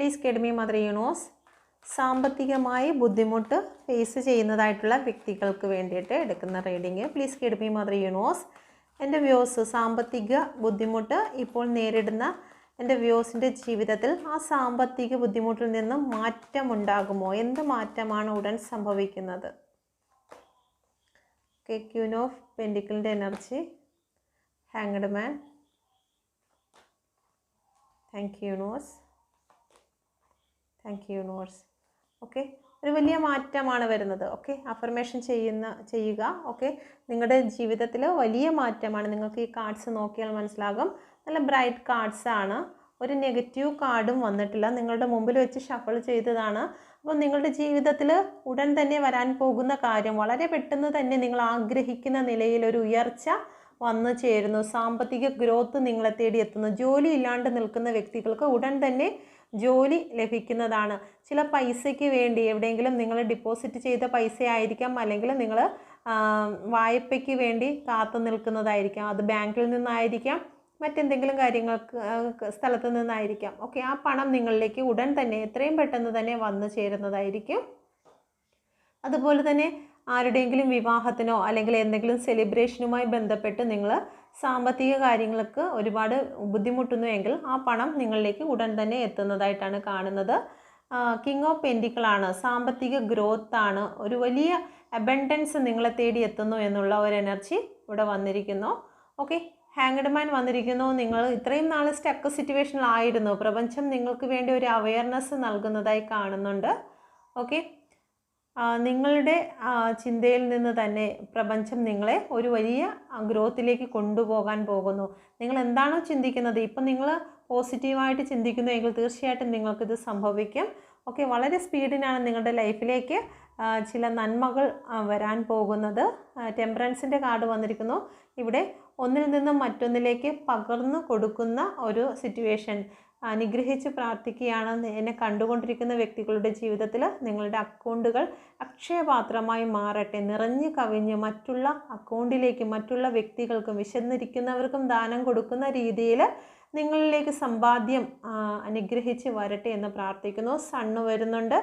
Please get me mother universe. സാമ്പത്തികമായി ബുദ്ധിമുട്ട് face ചെയ്യുന്നതായിട്ടുള്ള വ്യക്തികൾക്ക് വേണ്ടിയിട്ട് എടുക്കുന്ന reading. Please get me mother universe. എൻ്റെ വ്യൂസ്, സാമ്പത്തിക ബുദ്ധിമുട്ട് ഇപ്പോൾ നേരിടുന്ന എൻ്റെ വ്യൂസിൻ്റെ ജീവിതത്തിൽ ആ സാമ്പത്തിക ബുദ്ധിമുട്ടിൽ നിന്നും മാറ്റമുണ്ടാകുമോ? എന്ത് മാറ്റമാണ് ഉടൻ സംഭവിക്കുന്നത്? ക്യൂൻ ഓഫ് പെൻഡിക്കിളിൻ്റെ energy, hanged man. Thank you universe, thank you universe. Okay, ഒരു വലിയ മാറ്റമാണ് വരുന്നത്. ഓക്കെ, അഫർമേഷൻ ചെയ്യുക. ഓക്കെ, നിങ്ങളുടെ ജീവിതത്തിൽ വലിയ മാറ്റമാണ്. നിങ്ങൾക്ക് ഈ കാർഡ്സ് നോക്കിയാൽ മനസ്സിലാകും, നല്ല ബ്രൈറ്റ് കാർഡ്സ് ആണ്. ഒരു നെഗറ്റീവ് കാർഡും വന്നിട്ടില്ല. നിങ്ങളുടെ മുമ്പിൽ വെച്ച് ഷഫിൾ ചെയ്തതാണ്. അപ്പോൾ നിങ്ങളുടെ ജീവിതത്തിൽ ഉടൻ തന്നെ വരാൻ പോകുന്ന കാര്യം വളരെ പെട്ടെന്ന് തന്നെ നിങ്ങൾ ആഗ്രഹിക്കുന്ന നിലയിൽ ഒരു ഉയർച്ച വന്നു ചേരുന്നു. സാമ്പത്തിക ഗ്രോത്ത് നിങ്ങളെ തേടി എത്തുന്നു. ജോലി ഇല്ലാണ്ട് നിൽക്കുന്ന വ്യക്തികൾക്ക് ഉടൻ തന്നെ ജോലി ലഭിക്കുന്നതാണ്. ചില പൈസയ്ക്ക് വേണ്ടി എവിടെയെങ്കിലും നിങ്ങൾ ഡിപ്പോസിറ്റ് ചെയ്ത പൈസ ആയിരിക്കാം, അല്ലെങ്കിൽ നിങ്ങൾ വായ്പയ്ക്ക് വേണ്ടി കാത്തു നിൽക്കുന്നതായിരിക്കാം. അത് ബാങ്കിൽ നിന്നായിരിക്കാം, മറ്റെന്തെങ്കിലും കാര്യങ്ങൾക്ക് സ്ഥലത്ത് നിന്നായിരിക്കാം. ഓക്കെ, ആ പണം നിങ്ങളിലേക്ക് ഉടൻ തന്നെ എത്രയും പെട്ടെന്ന് തന്നെ വന്നു ചേരുന്നതായിരിക്കും. അതുപോലെ തന്നെ ആരുടെയെങ്കിലും വിവാഹത്തിനോ അല്ലെങ്കിൽ എന്തെങ്കിലും സെലിബ്രേഷനുമായി ബന്ധപ്പെട്ട് നിങ്ങൾ സാമ്പത്തിക കാര്യങ്ങൾക്ക് ഒരുപാട് ബുദ്ധിമുട്ടുന്നു എങ്കിൽ ആ പണം നിങ്ങളിലേക്ക് ഉടൻ തന്നെ എത്തുന്നതായിട്ടാണ് കാണുന്നത്. കിങ് ഓഫ് പെൻഡിക്കിളാണ്, സാമ്പത്തിക ഗ്രോത്ത് ആണ്, ഒരു വലിയ അബൻഡൻസ് നിങ്ങളെ തേടി എത്തുന്നു എന്നുള്ള ഒരു എനർജി ഇവിടെ വന്നിരിക്കുന്നു. ഓക്കെ, ഹാങ്ഡ് മാൻ വന്നിരിക്കുന്നു. നിങ്ങൾ ഇത്രയും നാൾ സ്റ്റക്ക് സിറ്റുവേഷനിലായിരുന്നു. പ്രപഞ്ചം നിങ്ങൾക്ക് വേണ്ടി ഒരു അവയർനെസ് നൽകുന്നതായി കാണുന്നുണ്ട്. ഓക്കെ, നിങ്ങളുടെ ചിന്തയിൽ നിന്ന് തന്നെ പ്രപഞ്ചം നിങ്ങളെ ഒരു വലിയ ഗ്രോത്തിലേക്ക് കൊണ്ടുപോകാൻ പോകുന്നു. നിങ്ങൾ എന്താണോ ചിന്തിക്കുന്നത്, ഇപ്പം നിങ്ങൾ പോസിറ്റീവായിട്ട് ചിന്തിക്കുന്നു എങ്കിൽ തീർച്ചയായിട്ടും നിങ്ങൾക്കിത് സംഭവിക്കും. ഓക്കെ, വളരെ സ്പീഡിനാണ് നിങ്ങളുടെ ലൈഫിലേക്ക് ചില നന്മകൾ വരാൻ പോകുന്നത്. ടെമ്പറൻസിൻ്റെ കാർഡ് വന്നിരിക്കുന്നു. ഇവിടെ ഒന്നിൽ നിന്നും മറ്റൊന്നിലേക്ക് പകർന്നു കൊടുക്കുന്ന ഒരു സിറ്റുവേഷൻ. അനുഗ്രഹിച്ച് പ്രാർത്ഥിക്കുകയാണ്. എന്നെ കണ്ടുകൊണ്ടിരിക്കുന്ന വ്യക്തികളുടെ ജീവിതത്തിൽ നിങ്ങളുടെ അക്കൗണ്ടുകൾ അക്ഷയപാത്രമായി മാറട്ടെ, നിറഞ്ഞു കവിഞ്ഞ് മറ്റുള്ള അക്കൗണ്ടിലേക്ക് മറ്റുള്ള വ്യക്തികൾക്കും വിശന്നിരിക്കുന്നവർക്കും ദാനം കൊടുക്കുന്ന രീതിയിൽ നിങ്ങളിലേക്ക് സമ്പാദ്യം അനുഗ്രഹിച്ച് വരട്ടെ എന്ന് പ്രാർത്ഥിക്കുന്നു. സണ്ണ് വരുന്നുണ്ട്.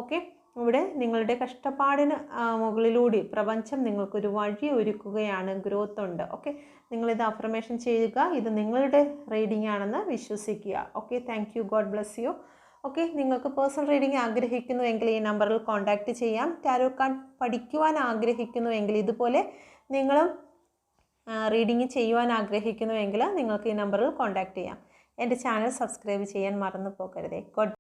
ഓക്കെ, ഇവിടെ നിങ്ങളുടെ കഷ്ടപ്പാടിന് മുകളിലൂടെ പ്രപഞ്ചം നിങ്ങൾക്കൊരു വഴി ഒരുക്കുകയാണ്. ഗ്രോത്ത് ഉണ്ട്. ഓക്കെ, നിങ്ങളിത് അഫർമേഷൻ ചെയ്യുക. ഇത് നിങ്ങളുടെ റീഡിംഗ് ആണെന്ന് വിശ്വസിക്കുക. Okay, thank you, God bless you. Okay, നിങ്ങൾക്ക് പേഴ്സണൽ റീഡിംഗ് ആഗ്രഹിക്കുന്നുവെങ്കിൽ ഈ നമ്പറിൽ കോൺടാക്റ്റ് ചെയ്യാം. ടാരോ കാർഡ് പഠിക്കുവാൻ ആഗ്രഹിക്കുന്നുവെങ്കിൽ, ഇതുപോലെ നിങ്ങളും റീഡിംഗ് ചെയ്യുവാൻ ആഗ്രഹിക്കുന്നുവെങ്കിൽ നിങ്ങൾക്ക് ഈ നമ്പറിൽ കോൺടാക്റ്റ് ചെയ്യാം. എൻ്റെ ചാനൽ സബ്സ്ക്രൈബ് ചെയ്യാൻ മറന്നു പോകരുതേ. ഗോഡ്